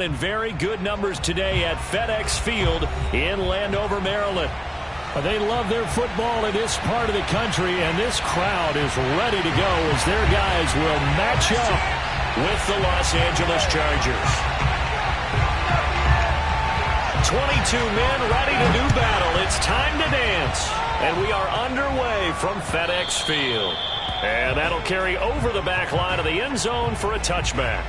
And very good numbers today at FedEx Field in Landover, Maryland. They love their football in this part of the country, and this crowd is ready to go as their guys will match up with the Los Angeles Chargers. 22 men ready to do battle. It's time to dance. And we are underway from FedEx Field. And that'll carry over the back line of the end zone for a touchback.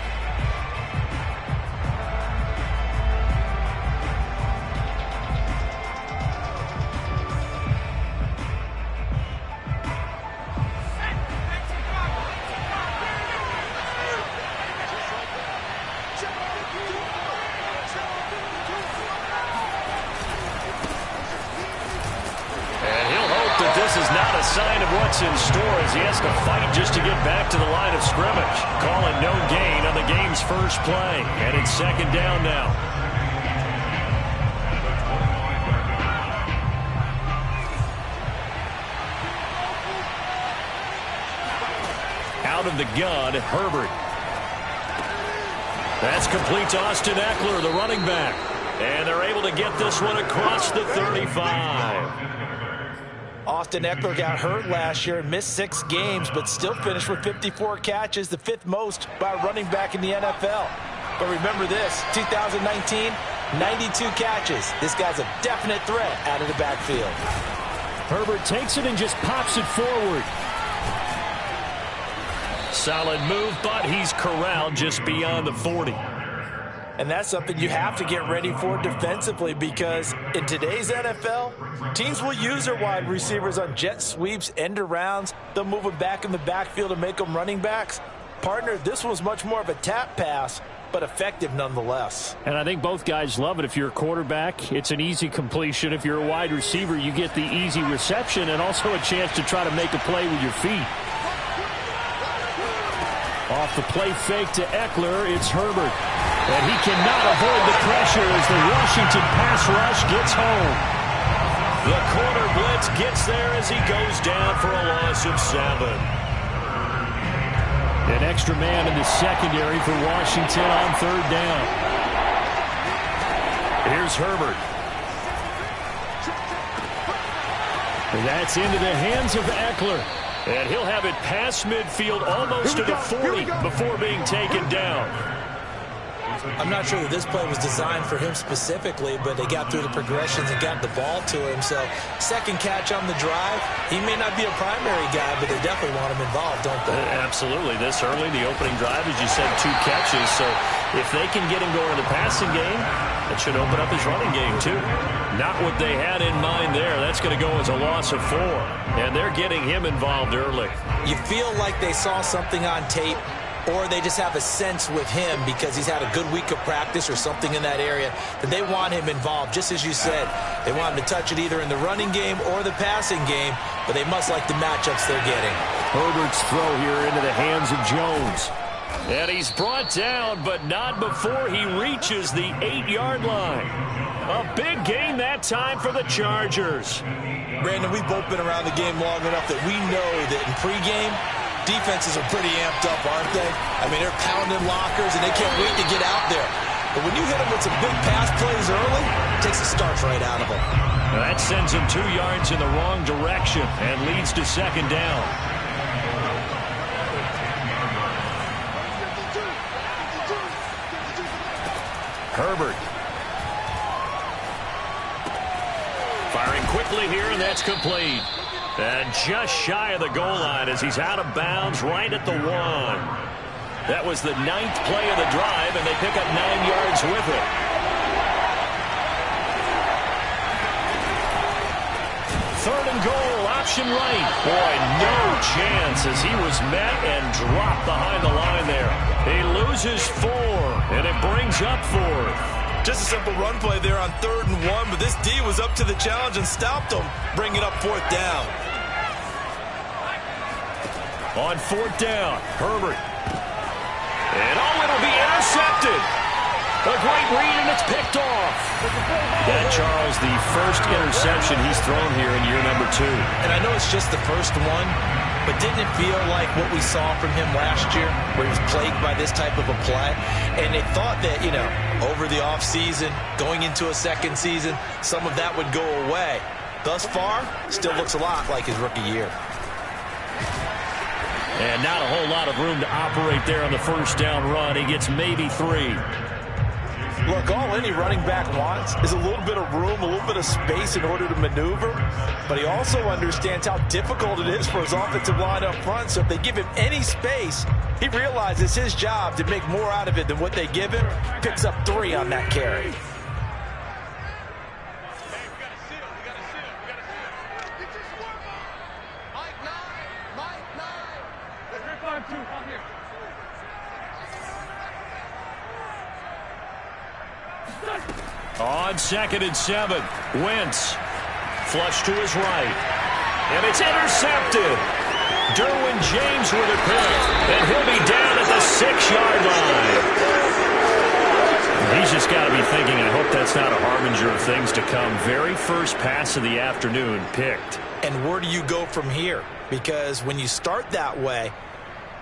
This is not a sign of what's in store as he has to fight just to get back to the line of scrimmage. Call it no gain on the game's first play. And it's second down now. Out of the gun, Herbert. That's complete to Austin Eckler, the running back. And they're able to get this one across the 35. Austin Eckler got hurt last year and missed 6 games, but still finished with 54 catches, the 5th most by a running back in the NFL. But remember this, 2019, 92 catches. This guy's a definite threat out of the backfield. Herbert takes it and just pops it forward. Solid move, but he's corralled just beyond the 40. And that's something you have to get ready for defensively, because in today's NFL, teams will use their wide receivers on jet sweeps, end arounds. They'll move them back in the backfield and make them running backs. Partner, this was much more of a tap pass, but effective nonetheless. And I think both guys love it. If you're a quarterback, it's an easy completion. If you're a wide receiver, you get the easy reception and also a chance to try to make a play with your feet. Off the play fake to Eckler, it's Herbert. And he cannot avoid the pressure as the Washington pass rush gets home. The corner blitz gets there as he goes down for a loss of 7. An extra man in the secondary for Washington on third down. Here's Herbert. And that's into the hands of Eckler. And he'll have it past midfield almost to the 40 before being taken down. I'm not sure that this play was designed for him specifically, but they got through the progressions and got the ball to him. So second catch on the drive. He may not be a primary guy, but they definitely want him involved, don't they? Absolutely. This early, the opening drive, as you said, 2 catches. So if they can get him going in the passing game, that should open up his running game too. Not what they had in mind there. That's going to go as a loss of 4. And they're getting him involved early. You feel like they saw something on tape, or they just have a sense with him because he's had a good week of practice or something in that area that they want him involved. Just as you said, they want him to touch it either in the running game or the passing game, but they must like the matchups they're getting. Herbert's throw here into the hands of Jones. And he's brought down, but not before he reaches the 8-yard line. A big gain that time for the Chargers. Brandon, we've both been around the game long enough that we know that in pregame, defenses are pretty amped up, aren't they? I mean, they're pounding lockers, and they can't wait to get out there. But when you hit them with some big pass plays early, it takes the starch right out of them. Now that sends him 2 yards in the wrong direction and leads to second down. Herbert. Firing quickly here, and that's complete. And just shy of the goal line as he's out of bounds right at the 1. That was the 9th play of the drive, and they pick up 9 yards with it. Third and goal, option right. Boy, no chance as he was met and dropped behind the line there. He loses 4, and it brings up 4th. Just a simple run play there on 3rd and 1, but this D was up to the challenge and stopped him, bringing up 4th down. On 4th down, Herbert. And it'll be intercepted. A great read, and it's picked off. And Charles, the first interception he's thrown here in year number 2. And I know it's just the first one, but didn't it feel like what we saw from him last year, where he was plagued by this type of a play? And they thought that, you know, over the offseason, going into a second season, some of that would go away. Thus far, still looks a lot like his rookie year. And not a whole lot of room to operate there on the first down run. He gets maybe 3. Look, all any running back wants is a little bit of room, a little bit of space in order to maneuver. But he also understands how difficult it is for his offensive line up front. So if they give him any space, he realizes his job to make more out of it than what they give him. Picks up 3 on that carry. On 2nd and 7, Wentz. Flush to his right. And it's intercepted. Derwin James with a pick. And he'll be down at the 6-yard line. He's just got to be thinking, I hope that's not a harbinger of things to come. Very first pass of the afternoon picked. And where do you go from here? Because when you start that way,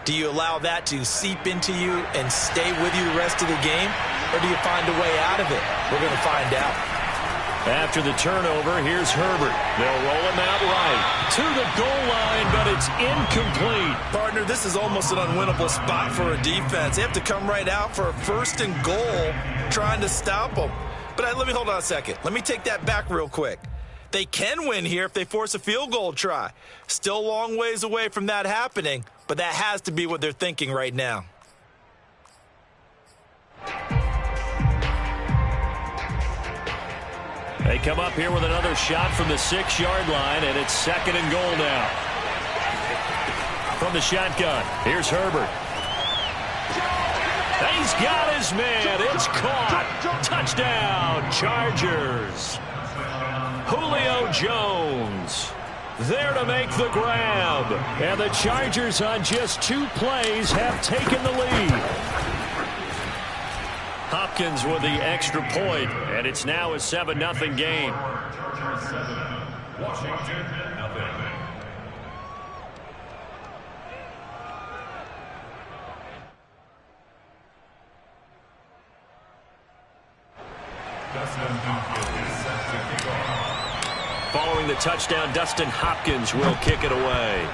do you allow that to seep into you and stay with you the rest of the game? Or do you find a way out of it? We're going to find out. After the turnover, here's Herbert. They'll roll him out right to the goal line, but it's incomplete. Partner, this is almost an unwinnable spot for a defense. They have to come right out for a 1st and goal trying to stop them. But let me hold on a second. Let me take that back real quick. They can win here if they force a field goal try. Still a long ways away from that happening, but that has to be what they're thinking right now. They come up here with another shot from the 6-yard line, and it's 2nd and goal now. From the shotgun, here's Herbert. He's got his man. It's caught. Touchdown, Chargers. Julio Jones there to make the grab. And the Chargers on just 2 plays have taken the lead. Hopkins with the extra point, and it's now a 7-0 game. Washington, nothing. Following the touchdown, Dustin Hopkins will kick it away.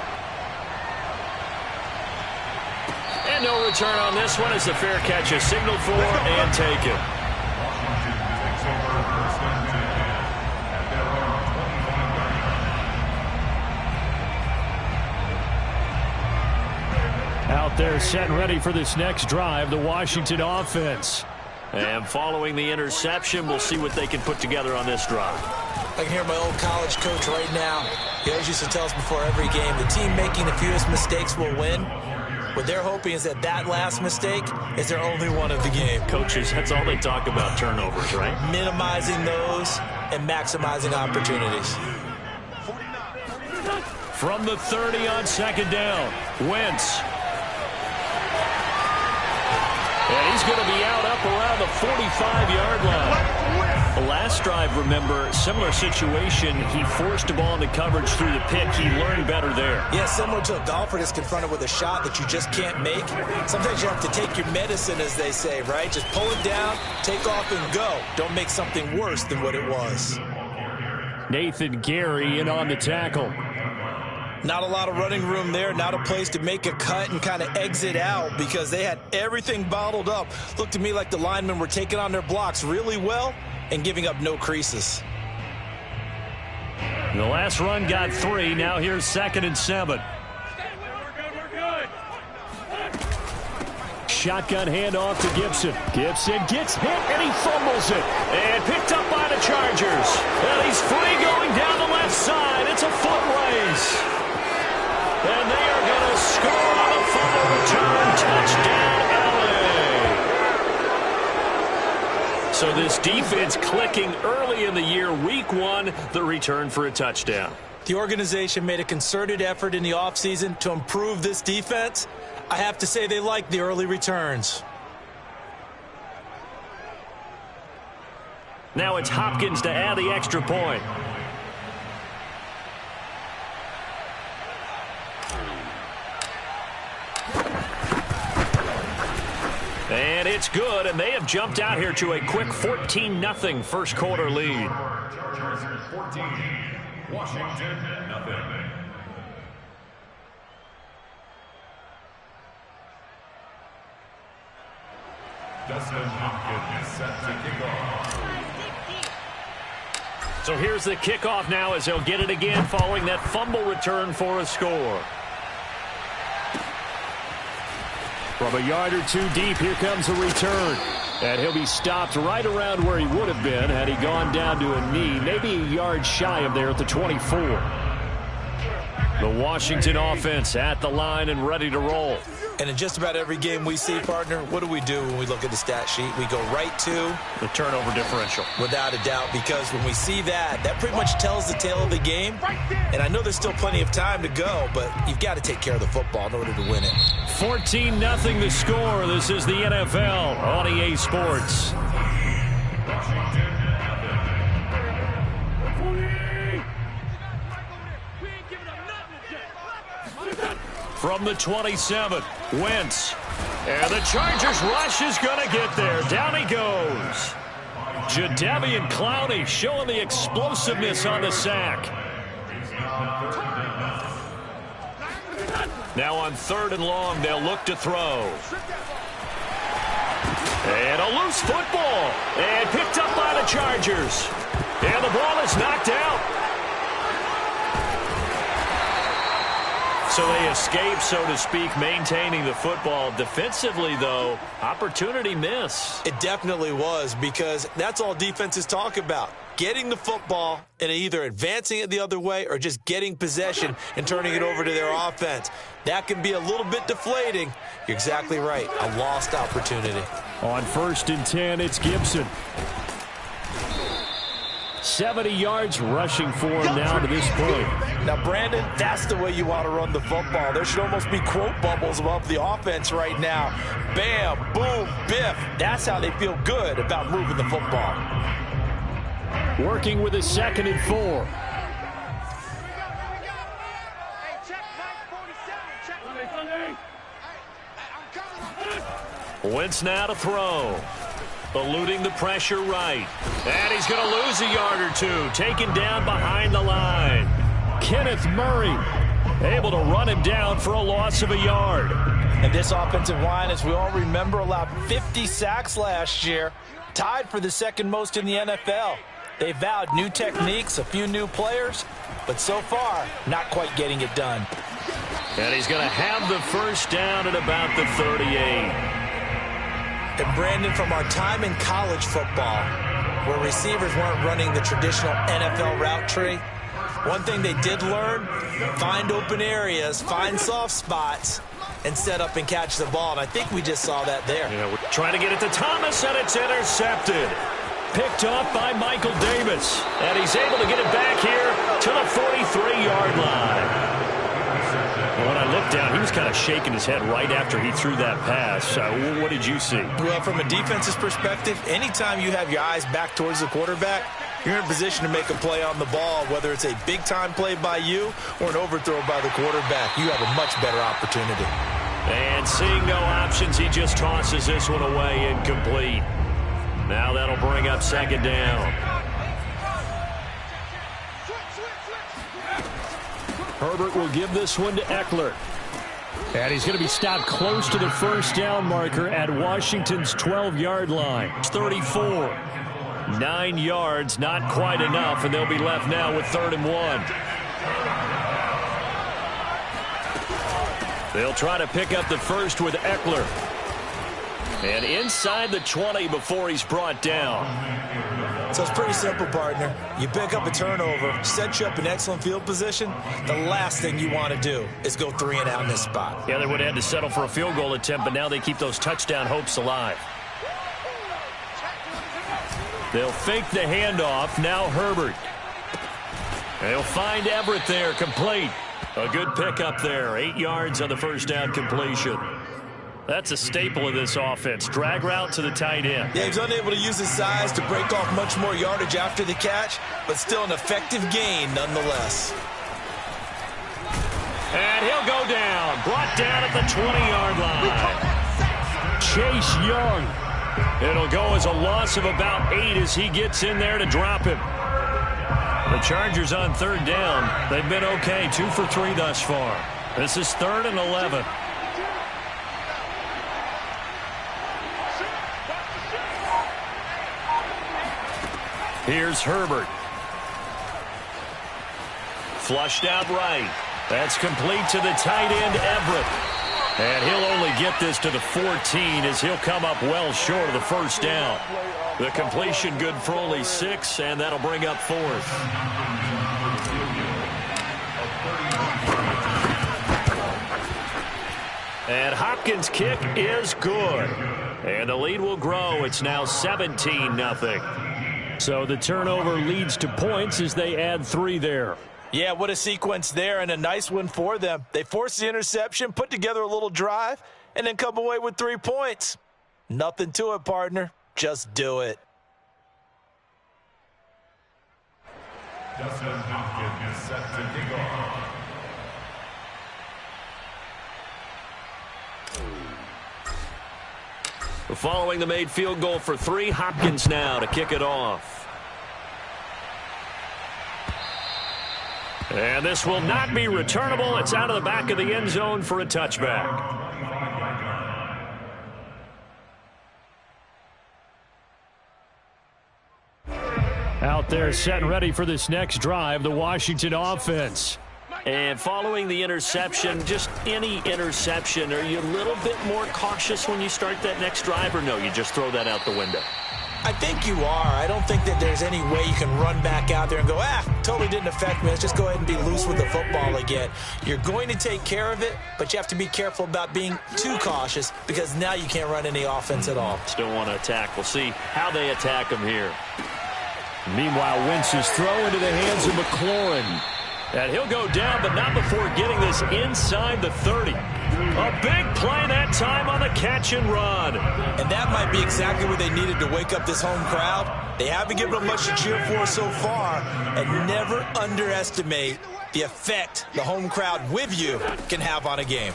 And no return on this one as the fair catch is signaled for and taken. Out there set and ready for this next drive, the Washington offense. And following the interception, we'll see what they can put together on this drive. I can hear my old college coach right now. He always used to tell us before every game, the team making the fewest mistakes will win. What they're hoping is that that last mistake is their only one of the game. Coaches, that's all they talk about, turnovers, right? Minimizing those and maximizing opportunities. From the 30 on 2nd down, Wentz. And he's going to be out up around the 45-yard line. The last drive, remember, similar situation. He forced a ball into coverage through the pick. He learned better there. Yeah, similar to a golfer that's confronted with a shot that you just can't make. Sometimes you have to take your medicine, as they say, right? Just pull it down, take off, and go. Don't make something worse than what it was. Nathan Gary in on the tackle. Not a lot of running room there, not a place to make a cut and kind of exit out because they had everything bottled up. Looked to me like the linemen were taking on their blocks really well and giving up no creases. The last run got 3. Now here's 2nd and 7. Shotgun handoff to Gibson. Gibson gets hit and he fumbles it. And picked up by the Chargers. And he's free going down the left side. It's a foot race. And they are going to score on a fumble return. Touchdown, LA. So this defense clicking early in the year. Week 1, the return for a touchdown. The organization made a concerted effort in the offseason to improve this defense. I have to say they like the early returns. Now it's Hopkins to add the extra point. it's good, and they have jumped out here to a quick 14-0 first quarter lead. Chargers 14, Washington nothing. Dustin Hopkins set to kick off. So here's the kickoff now as they'll get it again following that fumble return for a score. From a yard or two deep, here comes a return. And he'll be stopped right around where he would have been had he gone down to a knee, maybe a yard shy of there at the 24. The Washington offense at the line and ready to roll. And in just about every game we see, partner, what do we do when we look at the stat sheet? We go right to the turnover differential. Without a doubt, because when we see that, that pretty much tells the tale of the game. And I know there's still plenty of time to go, but you've got to take care of the football in order to win it. 14-0 the score. This is the NFL on EA Sports. From the 27, Wentz. And the Chargers rush is going to get there. Down he goes. Jadeveon Clowney showing the explosiveness on the sack. Now on 3rd and long, they'll look to throw. And a loose football. And picked up by the Chargers. And the ball is knocked out. So they escape, so to speak, maintaining the football. Defensively, though, opportunity miss. It definitely was, because that's all defenses talk about. Getting the football and either advancing it the other way or just getting possession and turning it over to their offense. That can be a little bit deflating. You're exactly right. A lost opportunity. On 1st and 10, it's Gibson. 70 yards rushing for him now to this point. Now, Brandon, that's the way you want to run the football. There should almost be quote bubbles above the offense right now. Bam, boom, biff. That's how they feel good about moving the football. Working with a 2nd and 4. Wentz now to throw. Eluding the pressure right. And he's going to lose a yard or two. Taken down behind the line. Kenneth Murray able to run him down for a loss of a yard. And this offensive line, as we all remember, allowed 50 sacks last year. Tied for the 2nd most in the NFL. They vowed new techniques, a few new players, but so far, not quite getting it done. And he's going to have the first down at about the 38. And Brandon, from our time in college football, where receivers weren't running the traditional NFL route tree, one thing they did learn, find open areas, find soft spots, and set up and catch the ball. And I think we just saw that there. Yeah, we're trying to get it to Thomas, and it's intercepted. Picked off by Michael Davis. And he's able to get it back here to the 43-yard line. When I looked down, he was kind of shaking his head right after he threw that pass. What did you see? Well, from a defense's perspective, anytime you have your eyes back towards the quarterback, you're in position to make a play on the ball, whether it's a big-time play by you or an overthrow by the quarterback. You have a much better opportunity. And seeing no options, he just tosses this one away, incomplete. Now that'll bring up 2nd down. Herbert will give this one to Eckler. And he's going to be stopped close to the first down marker at Washington's 12-yard line. 34. 9 yards, not quite enough, and they'll be left now with 3rd and 1. They'll try to pick up the first with Eckler. And inside the 20 before he's brought down. So it's pretty simple, partner. You pick up a turnover, set you up in excellent field position. The last thing you want to do is go 3 and out in this spot. Yeah, they would have had to settle for a field goal attempt, but now they keep those touchdown hopes alive. They'll fake the handoff. Now Herbert. They'll find Everett there, complete. A good pickup there. 8 yards on the first down completion. That's a staple of this offense. Drag route to the tight end. Yeah, he's unable to use his size to break off much more yardage after the catch, but still an effective gain nonetheless. And he'll go down. Brought down at the 20-yard line. Chase Young It'll go as a loss of about 8 as he gets in there to drop him. The Chargers on third down. They've been okay, 2 for 3 thus far. This is 3rd and 11. Here's Herbert. Flushed out right. That's complete to the tight end, Everett. And he'll only get this to the 14 as he'll come up well short of the first down. The completion good for only 6, and that'll bring up 4th. And Hopkins' kick is good. And the lead will grow. It's now 17-0. So the turnover leads to points as they add 3 there. Yeah, what a sequence there, and a nice one for them. They forced the interception, put together a little drive, and then come away with 3 points. Nothing to it, partner. Just do it. Dustin Hopkins is set to kick off. Following the made field goal for 3, Hopkins now to kick it off. And this will not be returnable. It's out of the back of the end zone for a touchback. Out there set and ready for this next drive, the Washington offense. And following the interception, just any interception, are you a little bit more cautious when you start that next drive, or no, you just throw that out the window? I think you are. I don't think that there's any way you can run back out there and go, totally didn't affect me. Let's just go ahead and be loose with the football again. You're going to take care of it, but you have to be careful about being too cautious because now you can't run any offense at all. Still want to attack. We'll see how they attack him here. Meanwhile, Wentz's throw into the hands of McLaurin. And he'll go down, but not before getting this inside the 30. A big play that time on the catch and run. And that might be exactly what they needed to wake up this home crowd. They haven't given them much to cheer for so far. And never underestimate the effect the home crowd with you can have on a game.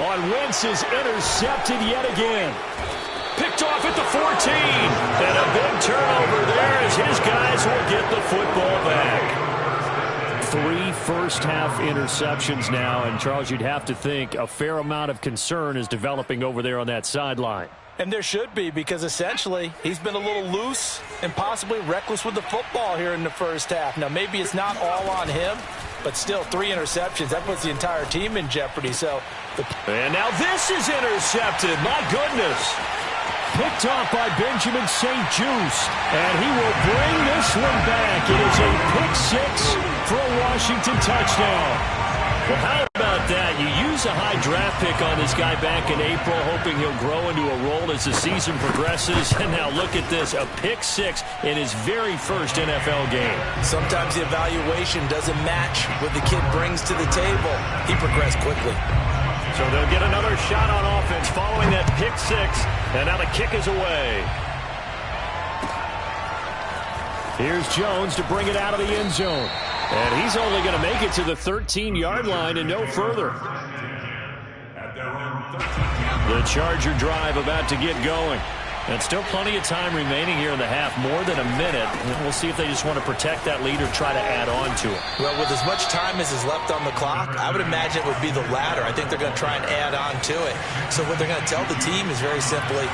On Wentz is intercepted yet again. Picked off at the 14. And a big turnover there as his guys will get the football back. 3 first-half interceptions now. And, Charles, you'd have to think a fair amount of concern is developing over there on that sideline. And there should be, because essentially he's been a little loose and possibly reckless with the football here in the first half. Now, maybe it's not all on him, but still 3 interceptions. That puts the entire team in jeopardy. And now this is intercepted. My goodness. Picked off by Benjamin St. Juice. And he will bring this one back. It is a pick 6 for a Washington touchdown. Well, how about that? You use a high draft pick on this guy back in April, hoping he'll grow into a role as the season progresses. And now look at this, a pick 6 in his very first NFL game. Sometimes the evaluation doesn't match what the kid brings to the table. He progressed quickly. So they'll get another shot on offense following that pick 6. And now the kick is away. Here's Jones to bring it out of the end zone. And he's only going to make it to the 13-yard line and no further. The Charger drive about to get going. And still plenty of time remaining here in the half, more than a minute. And we'll see if they just want to protect that lead or try to add on to it. Well, with as much time as is left on the clock, I would imagine it would be the latter. I think they're going to try and add on to it. So what they're going to tell the team is very simply,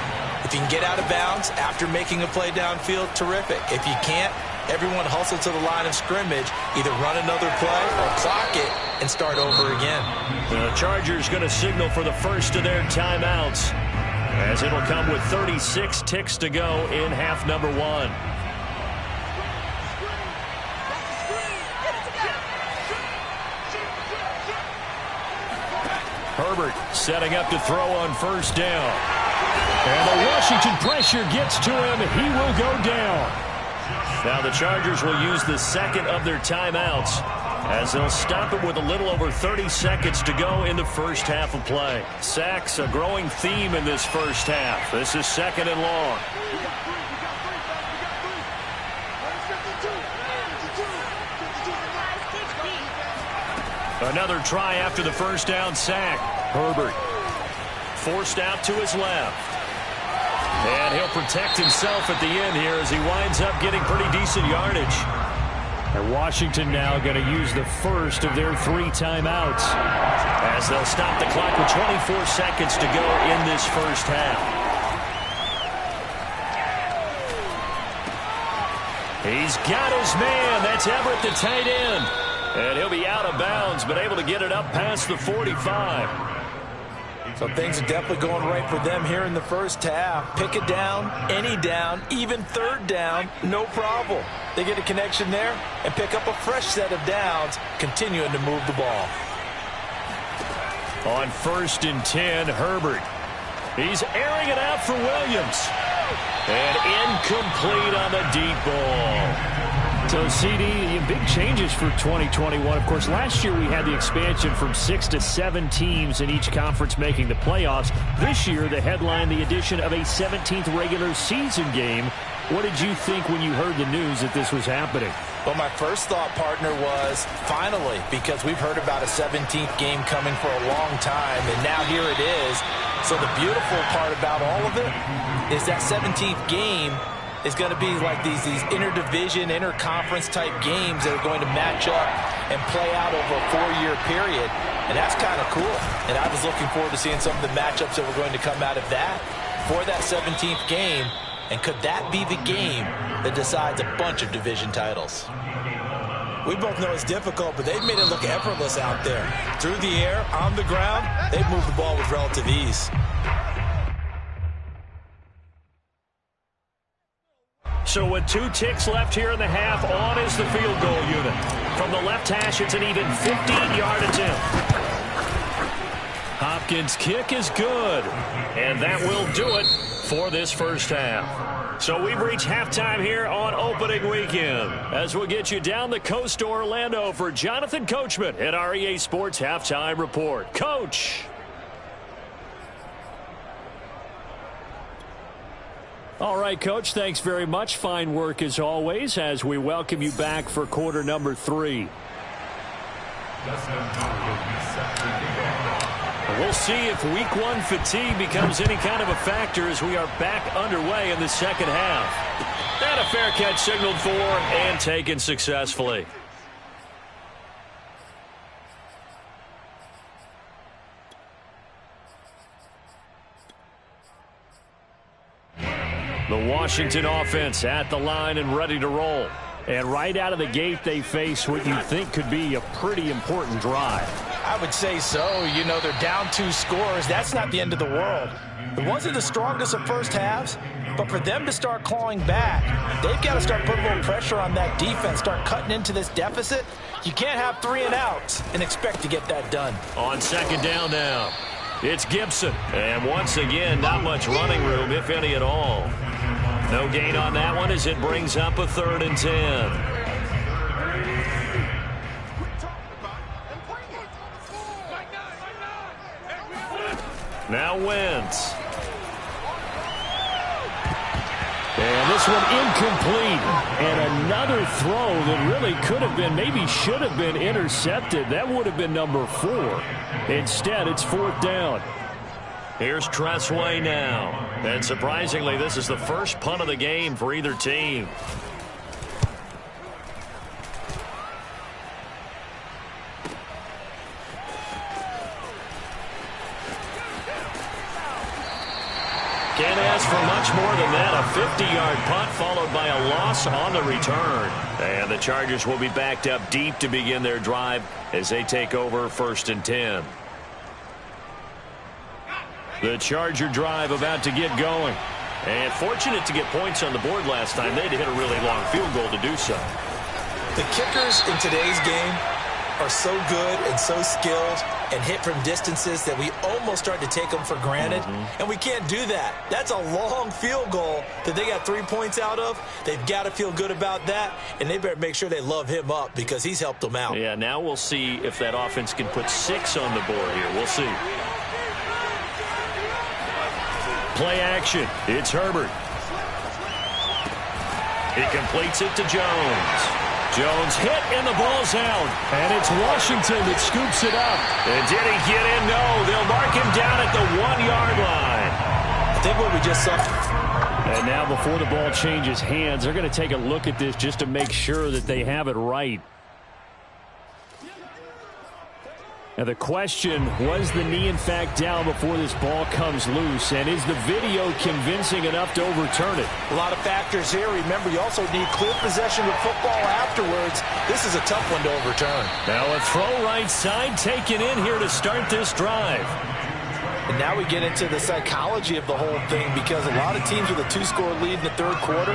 if you can get out of bounds after making a play downfield, terrific. If you can't, everyone hustle to the line of scrimmage, either run another play or clock it and start over again. The Chargers going to signal for the first of their timeouts, as it'll come with 36 ticks to go in half number 1. Herbert setting up to throw on first down. And the Washington pressure gets to him. He will go down. Now the Chargers will use the second of their timeouts as they'll stop it with a little over 30 seconds to go in the first half of play. Sacks, a growing theme in this first half. This is 2nd and long. Another try after the first down sack. Herbert forced out to his left. And he'll protect himself at the end here as he winds up getting pretty decent yardage. And Washington now going to use the first of their 3 timeouts, as they'll stop the clock with 24 seconds to go in this first half. He's got his man. That's Everett, the tight end. And he'll be out of bounds, but able to get it up past the 45. So things are definitely going right for them here in the first half. Pick it down, any down, even third down, no problem. They get a connection there and pick up a fresh set of downs, continuing to move the ball. On 1st and 10, Herbert. He's airing it out for Williams. And incomplete on the deep ball. So, CD, big changes for 2021. Of course, last year we had the expansion from 6 to 7 teams in each conference making the playoffs. This year, the headline, the addition of a 17th regular season game. What did you think when you heard the news that this was happening? Well, my first thought, partner, was finally, because we've heard about a 17th game coming for a long time, and now here it is. So the beautiful part about all of it is that 17th game is going to be like these interdivision, interconference type games that are going to match up and play out over a 4-year period. And that's kind of cool. And I was looking forward to seeing some of the matchups that were going to come out of that for that 17th game. And could that be the game that decides a bunch of division titles? We both know it's difficult, but they've made it look effortless out there. Through the air, on the ground, they've moved the ball with relative ease. So with 2 ticks left here in the half, on is the field goal unit. From the left hash, it's an even 15-yard attempt. Hopkins' kick is good, and that will do it for this first half. So we've reached halftime here on opening weekend, as we'll get you down the coast to Orlando for Jonathan Coachman at our EA Sports Halftime Report. Coach. All right, Coach, thanks very much. Fine work as always as we welcome you back for quarter number 3. We'll see if week 1 fatigue becomes any kind of a factor as we are back underway in the second half. And a fair catch signaled for and taken successfully. The Washington offense at the line and ready to roll. And right out of the gate, they face what you think could be a pretty important drive. I would say so. You know, they're down 2 scores. That's not the end of the world. It wasn't the strongest of first halves, but for them to start clawing back, they've got to start putting a little pressure on that defense, start cutting into this deficit. You can't have 3 and outs and expect to get that done. On second down now, it's Gibson. And once again, not much running room, if any at all. No gain on that one as it brings up a 3rd and 10. Now Wentz. And this one incomplete. And another throw that really could have been, maybe should have been intercepted. That would have been number 4. Instead, it's 4th down. Here's Tressway now. And surprisingly, this is the first punt of the game for either team. Can't ask for much more than that. A 50-yard punt followed by a loss on the return. And the Chargers will be backed up deep to begin their drive as they take over 1st and 10. The Charger drive about to get going. And fortunate to get points on the board last time. They had to hit a really long field goal to do so. The kickers in today's game are so good and so skilled and hit from distances that we almost start to take them for granted. And we can't do that. That's a long field goal that they got 3 points out of. They've got to feel good about that, and they better make sure they love him up because he's helped them out. Yeah, now we'll see if that offense can put 6 on the board here. We'll see. Play action. It's Herbert. He completes it to Jones. Jones hit, and the ball's out. And it's Washington that scoops it up. And did he get in? No. They'll mark him down at the 1-yard line. I think what we just saw. And now before the ball changes hands, they're going to take a look at this just to make sure that they have it right. Now the question, was the knee in fact down before this ball comes loose? And is the video convincing enough to overturn it? A lot of factors here. Remember, you also need clear possession of football afterwards. This is a tough one to overturn. Now a throw right side taken in here to start this drive. And now we get into the psychology of the whole thing, because a lot of teams with a 2-score lead in the third quarter,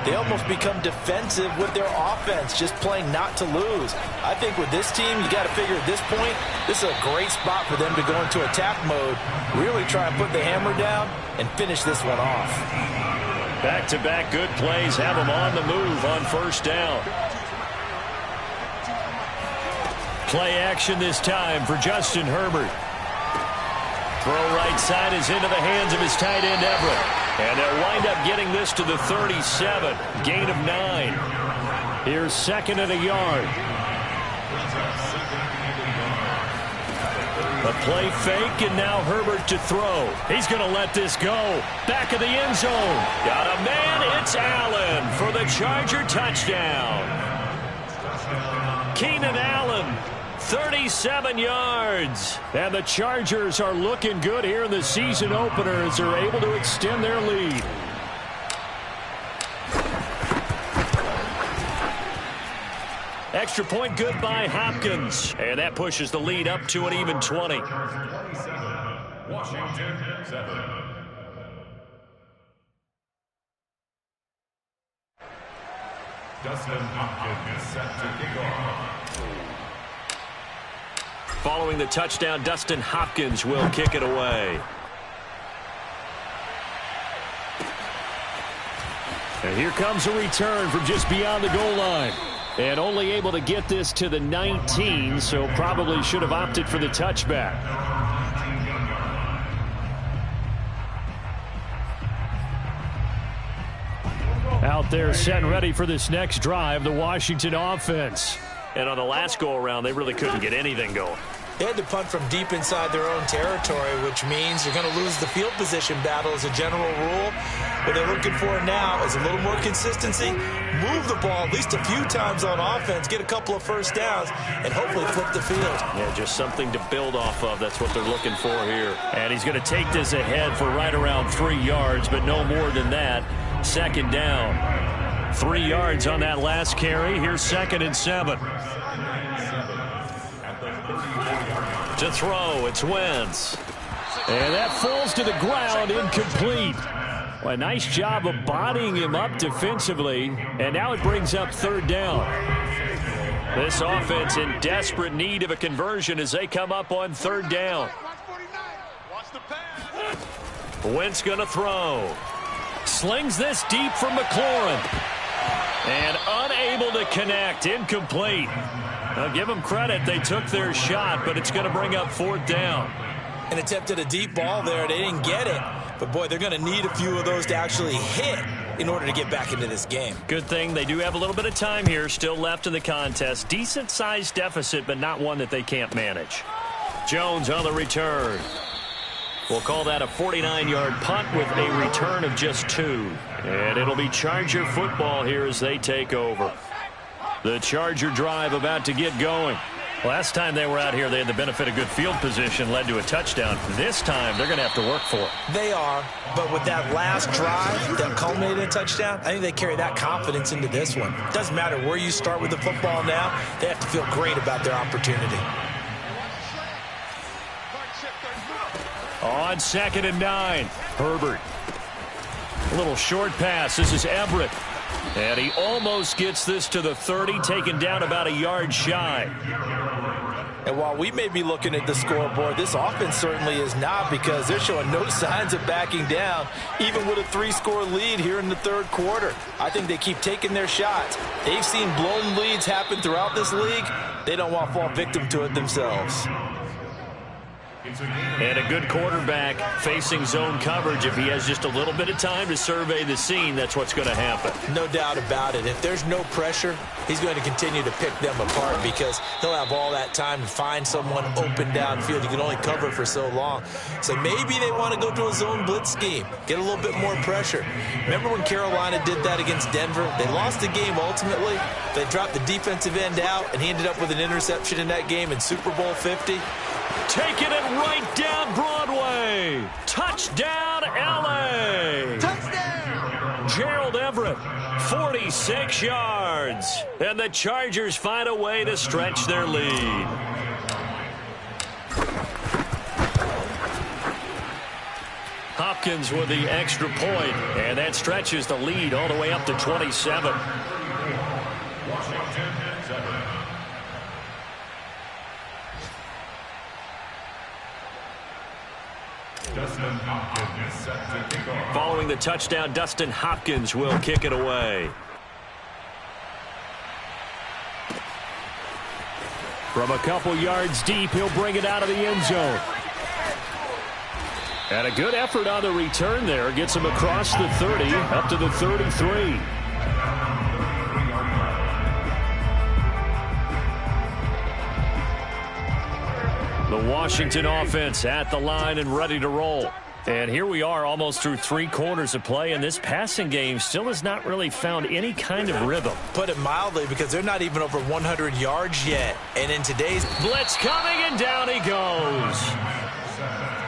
they almost become defensive with their offense, just playing not to lose. I think with this team, you got to figure at this point, this is a great spot for them to go into attack mode, really try and put the hammer down and finish this one off. Back-to-back good plays have them on the move on first down. Play action this time for Justin Herbert. Throw right side is into the hands of his tight end, Everett. And they'll wind up getting this to the 37. Gain of 9. Here's second and a yard. A play fake, and now Herbert to throw. He's going to let this go. Back of the end zone. Got a man. It's Allen for the Charger touchdown. Keenan Allen. 37 yards. And the Chargers are looking good here in the season opener as they're able to extend their lead. Extra point good by Hopkins. And that pushes the lead up to an even 20. Washington 7. Dustin Hopkins is set to kick off. Following the touchdown, Dustin Hopkins will kick it away. And here comes a return from just beyond the goal line. And only able to get this to the 19, so probably should have opted for the touchback. Out there set and ready for this next drive, the Washington offense. And on the last go-around, they really couldn't get anything going. They had to punt from deep inside their own territory, which means you're going to lose the field position battle as a general rule. What they're looking for now is a little more consistency, move the ball at least a few times on offense, get a couple of first downs, and hopefully flip the field. Yeah, just something to build off of. That's what they're looking for here. And he's going to take this ahead for right around 3 yards, but no more than that. Second down. 3 yards on that last carry. Here's second and 7. To throw, it's Wentz. And that falls to the ground, incomplete. Well, a nice job of bodying him up defensively, and now it brings up third down. This offense in desperate need of a conversion as they come up on third down. Wentz going to throw. Slings this deep from McLaurin. And unable to connect, incomplete. Now, give them credit. They took their shot, but it's going to bring up fourth down. And attempted a deep ball there. They didn't get it. But, boy, they're going to need a few of those to actually hit in order to get back into this game. Good thing they do have a little bit of time here still left in the contest. Decent-sized deficit, but not one that they can't manage. Jones on the return. We'll call that a 49-yard punt with a return of just 2. And it'll be Charger football here as they take over. The Charger drive about to get going. Last time they were out here, they had the benefit of good field position, led to a touchdown. This time, they're going to have to work for it. They are, but with that last drive that culminated in a touchdown, I think they carry that confidence into this one. Doesn't matter where you start with the football now, they have to feel great about their opportunity. On second and 9, Herbert. A little short pass. This is Everett. And he almost gets this to the 30, taken down about a yard shy. And while we may be looking at the scoreboard, this offense certainly is not, because they're showing no signs of backing down, even with a 3-score lead here in the third quarter. I think they keep taking their shots. They've seen blown leads happen throughout this league. They don't want to fall victim to it themselves. And a good quarterback facing zone coverage. If he has just a little bit of time to survey the scene, that's what's going to happen. No doubt about it. If there's no pressure, he's going to continue to pick them apart because he'll have all that time to find someone open downfield. He can only cover for so long. So maybe they want to go to a zone blitz scheme, get a little bit more pressure. Remember when Carolina did that against Denver? They lost the game ultimately. They dropped the defensive end out, and he ended up with an interception in that game in Super Bowl 50. Taking it right down Broadway. Touchdown, L.A. Touchdown. Gerald Everett, 46 yards. And the Chargers find a way to stretch their lead. Hopkins with the extra point, and that stretches the lead all the way up to 27. Following the touchdown, Dustin Hopkins will kick it away. From a couple yards deep, he'll bring it out of the end zone. And a good effort on the return there. Gets him across the 30, up to the 33. The Washington offense at the line and ready to roll. And here we are almost through 3 quarters of play, and this passing game still has not really found any kind of rhythm. Put it mildly, because they're not even over 100 yards yet. And in today's blitz coming, and down he goes.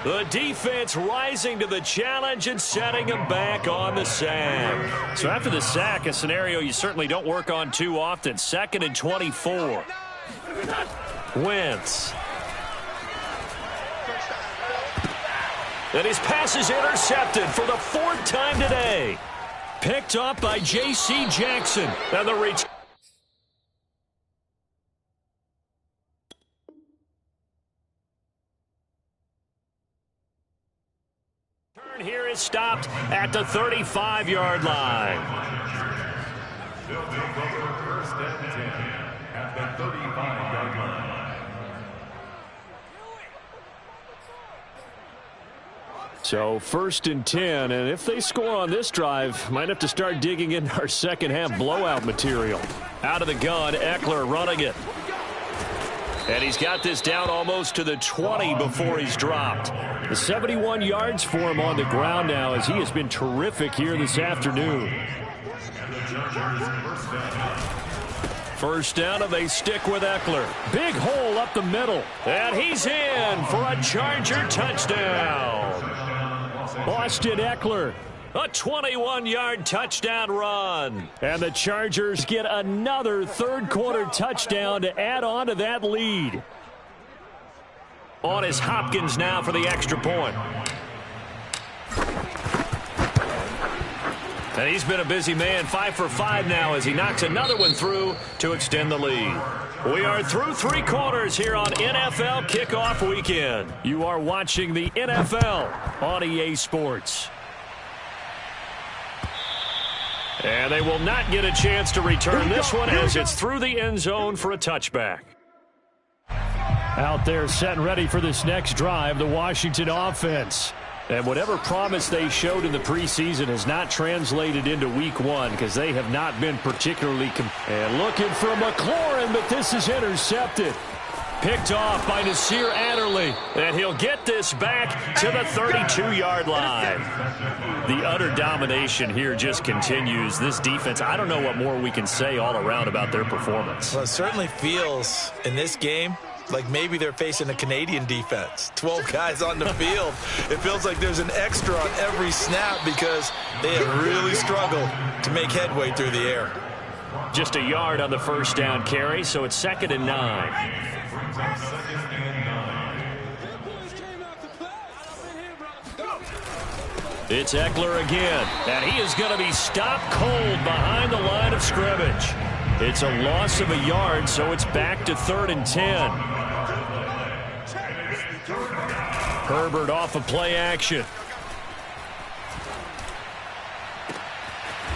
The defense rising to the challenge and setting him back on the sack. So after the sack, a scenario you certainly don't work on too often. 2nd and 24. Wentz. And his pass is intercepted for the 4th time today. Picked up by J.C. Jackson. And the reach. Turn here is stopped at the 35-yard line. They'll take over 1st and 10 at the 35-yard line. So 1st and 10, and if they score on this drive, might have to start digging into our second half blowout material. Out of the gun, Eckler running it. And he's got this down almost to the 20 before he's dropped. The 71 yards for him on the ground now, as he has been terrific here this afternoon. First down, and they stick with Eckler. Big hole up the middle, and he's in for a Charger touchdown. Austin Eckler, a 21-yard touchdown run. And the Chargers get another 3rd quarter touchdown to add on to that lead. On is Hopkins now for the extra point. And he's been a busy man, 5 for 5 now as he knocks another one through to extend the lead. We are through 3 quarters here on NFL Kickoff Weekend. You are watching the NFL on EA Sports. And they will not get a chance to return this one as it's through the end zone for a touchback. Out there set and ready for this next drive, the Washington offense. And whatever promise they showed in the preseason has not translated into week 1 because they have not been particularly and looking for McLaurin, but this is intercepted. Picked off by Nasir Adderley, and he'll get this back to the 32-yard line. The utter domination here just continues. This defense, I don't know what more we can say all around about their performance. Well, it certainly feels in this game like maybe they're facing a Canadian defense. 12 guys on the field. It feels like there's an extra on every snap because they have really struggled to make headway through the air. Just a yard on the first down carry, so it's 2nd and 9. It's Eckler again, and he is going to be stopped cold behind the line of scrimmage. It's a loss of a yard, so it's back to 3rd and 10. Herbert off of play action.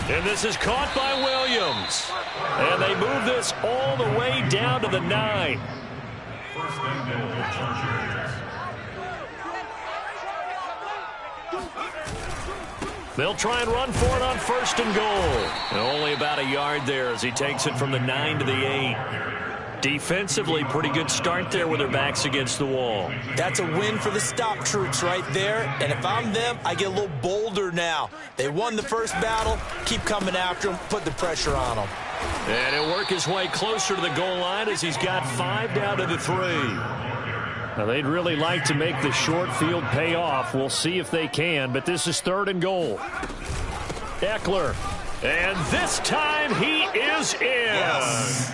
And this is caught by Williams. And they move this all the way down to the 9. They'll try and run for it on 1st and goal. And only about a yard there as he takes it from the 9 to the 8. Defensively, pretty good start there with their backs against the wall. That's a win for the stop troops right there. And if I'm them, I get a little bolder now. They won the first battle. Keep coming after them. Put the pressure on them. And he'll work his way closer to the goal line as he's got 5 down to the 3. Now, they'd really like to make the short field pay off. We'll see if they can, but this is 3rd and goal. Eckler. And this time he is in. Yes.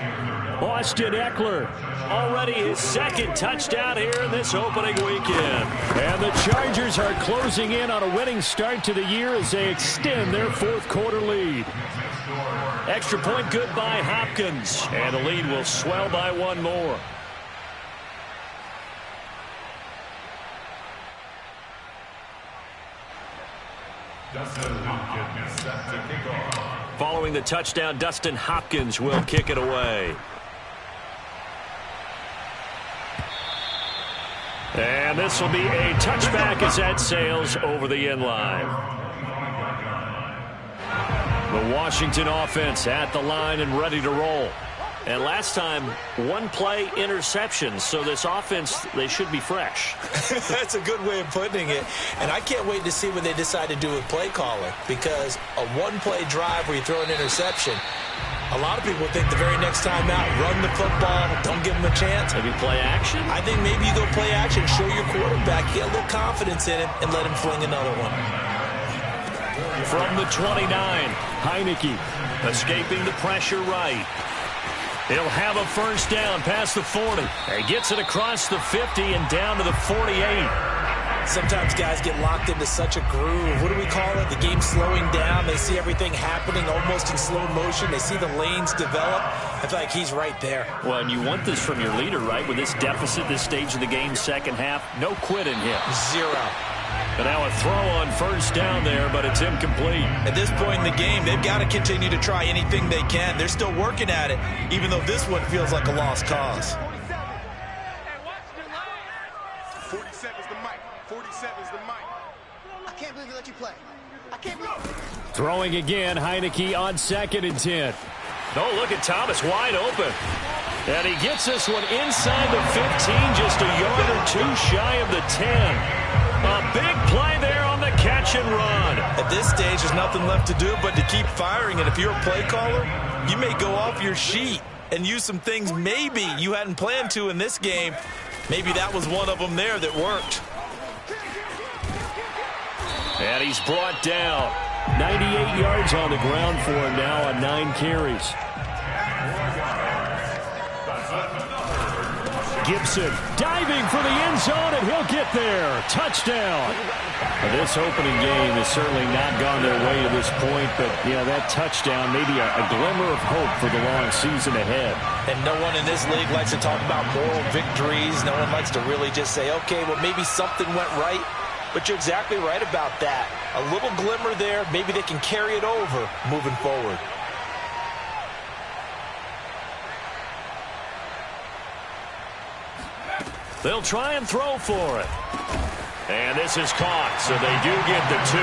Austin Eckler. Already his 2nd touchdown here in this opening weekend. And the Chargers are closing in on a winning start to the year as they extend their 4th quarter lead. Extra point good by Hopkins. And the lead will swell by 1 more. Following the touchdown, Dustin Hopkins will kick it away. And this will be a touchback as that sails over the end line. The Washington offense at the line and ready to roll. And last time, 1-play interception. So this offense, they should be fresh. That's a good way of putting it. And I can't wait to see what they decide to do with play calling. Because a 1-play drive where you throw an interception, a lot of people think the very next time out, run the football, don't give them a chance. Maybe play action? I think maybe you go play action, show your quarterback, get a little confidence in him, and let him fling another one. From the 29, Heineke escaping the pressure right. He'll have a 1st down past the 40. He gets it across the 50 and down to the 48. Sometimes guys get locked into such a groove. What do we call it? The game's slowing down. They see everything happening almost in slow motion. They see the lanes develop. I feel like he's right there. Well, and you want this from your leader, right? With this deficit, this stage of the game, 2nd half, no quit in him. 0. But now a throw on 1st down there, but it's incomplete. At this point in the game, they've got to continue to try anything they can. They're still working at it, even though this one feels like a lost cause. 47 is the mic. 47 is the mic. I can't believe they let you play. I can't believe it. Throwing again, Heineke on 2nd and 10. Oh, look at Thomas wide open. And he gets this one inside the 15, just a yard or 2 shy of the 10. A big play there on the catch and run. At this stage, there's nothing left to do but to keep firing. And if you're a play caller, you may go off your sheet and use some things maybe you hadn't planned to in this game. Maybe that was one of them there that worked. And he's brought down. 98 yards on the ground for him now on 9 carries. Gibson diving for the end zone, and he'll get there. Touchdown. This opening game has certainly not gone their way to this point, but, yeah, that touchdown, maybe a glimmer of hope for the long season ahead. And no one in this league likes to talk about moral victories. No one likes to really just say, okay, well, maybe something went right. But you're exactly right about that. A little glimmer there. Maybe they can carry it over moving forward. They'll try and throw for it. And this is caught, so they do get the 2.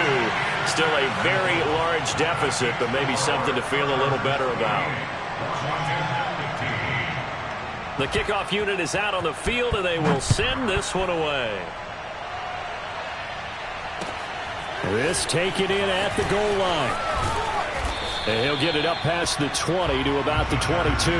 Still a very large deficit, but maybe something to feel a little better about. The kickoff unit is out on the field, and they will send this one away. This taken in at the goal line. And he'll get it up past the 20 to about the 22.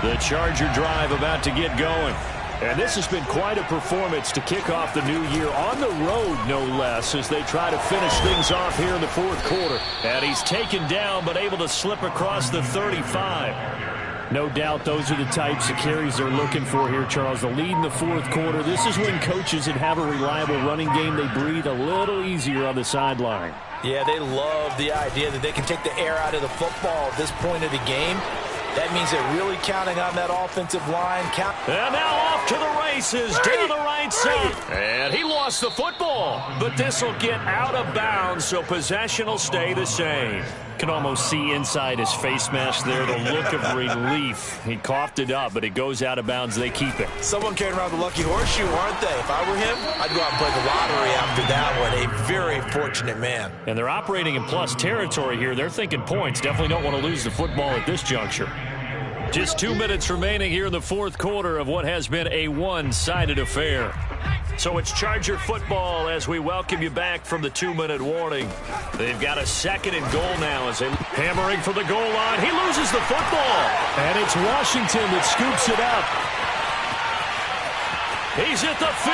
The Charger drive about to get going. And this has been quite a performance to kick off the new year on the road, no less, as they try to finish things off here in the 4th quarter. And he's taken down, but able to slip across the 35. No doubt those are the types of carries they're looking for here, Charles. The lead in the 4th quarter. This is when coaches that have a reliable running game, they breathe a little easier on the sideline. Yeah, they love the idea that they can take the air out of the football at this point of the game. That means they're really counting on that offensive line. And now off to the races down the right side. And he lost the football. But this will get out of bounds, so possession will stay the same. Can almost see inside his face mask there, the look of relief. He coughed it up, but it goes out of bounds. They keep it. Someone carrying around the lucky horseshoe, aren't they? If I were him, I'd go out and play the lottery after that one. A very fortunate man. And they're operating in plus territory here. They're thinking points. Definitely don't want to lose the football at this juncture. Just 2 minutes remaining here in the fourth quarter of what has been a one-sided affair. So it's Charger football as we welcome you back from the 2-minute warning. They've got a 2nd and goal now as they hammering for the goal line. He loses the football. And it's Washington that scoops it up. He's at the 50.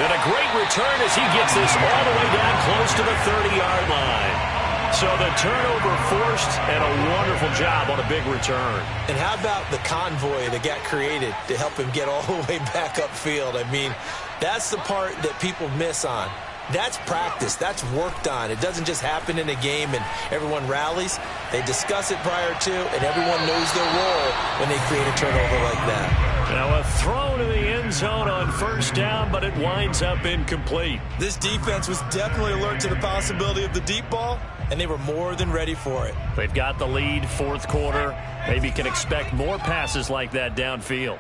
And a great return as he gets this all the way down close to the 30-yard line. So the turnover forced and a wonderful job on a big return. And how about the convoy that got created to help him get all the way back upfield? I mean, that's the part that people miss on. That's practice. That's worked on. It doesn't just happen in a game and everyone rallies. They discuss it prior to, and everyone knows their role when they create a turnover like that. Now a throw to the end zone on first down, but it winds up incomplete. This defense was definitely alert to the possibility of the deep ball, and they were more than ready for it. They've got the lead, fourth quarter. Maybe can expect more passes like that downfield.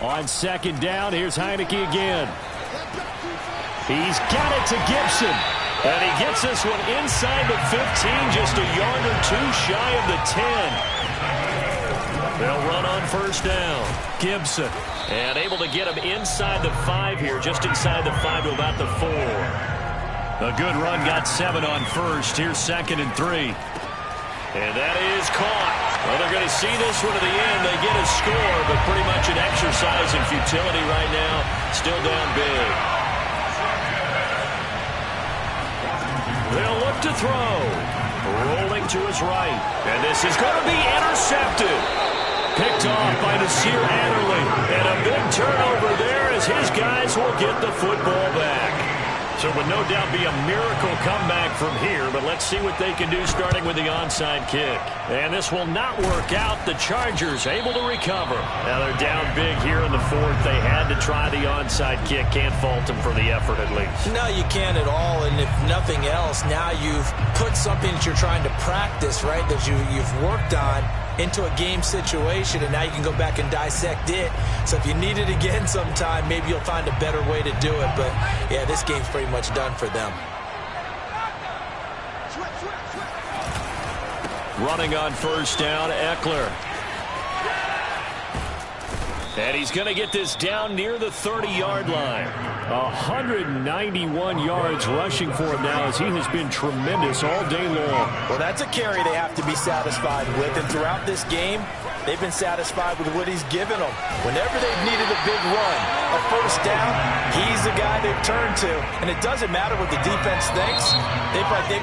On 2nd down, here's Heineke again. He's got it to Gibson. And he gets this one inside the 15, just a yard or two shy of the 10. They'll run on first down. Gibson. And able to get him inside the 5 here, just inside the 5 to about the 4. A good run, got 7 on first. Here's 2nd and 3. And that is caught. Well, they're going to see this one to the end. They get a score, but pretty much an exercise in futility right now. Still down big. They'll look to throw. Rolling to his right. And this is going to be intercepted. Picked off by Nasir Adderley. And a big turnover there as his guys will get the football back. So it would no doubt be a miracle comeback from here, but let's see what they can do starting with the onside kick. And this will not work out. The Chargers able to recover. Now they're down big here in the 4th. They had to try the onside kick. Can't fault them for the effort at least. No, you can't at all, and if nothing else, now you've put something that you're trying to practice, right, that you've worked on into a game situation, and now you can go back and dissect it. So if you need it again sometime, maybe you'll find a better way to do it. But, yeah, this game's pretty much done for them. Running on first down, Eckler. And he's going to get this down near the 30-yard line. 191 yards rushing for him now as he has been tremendous all day long. Well, that's a carry they have to be satisfied with. And throughout this game, they've been satisfied with what he's given them. Whenever they've needed a big run, a first down, he's the guy they've turned to. And it doesn't matter what the defense thinks. They've got the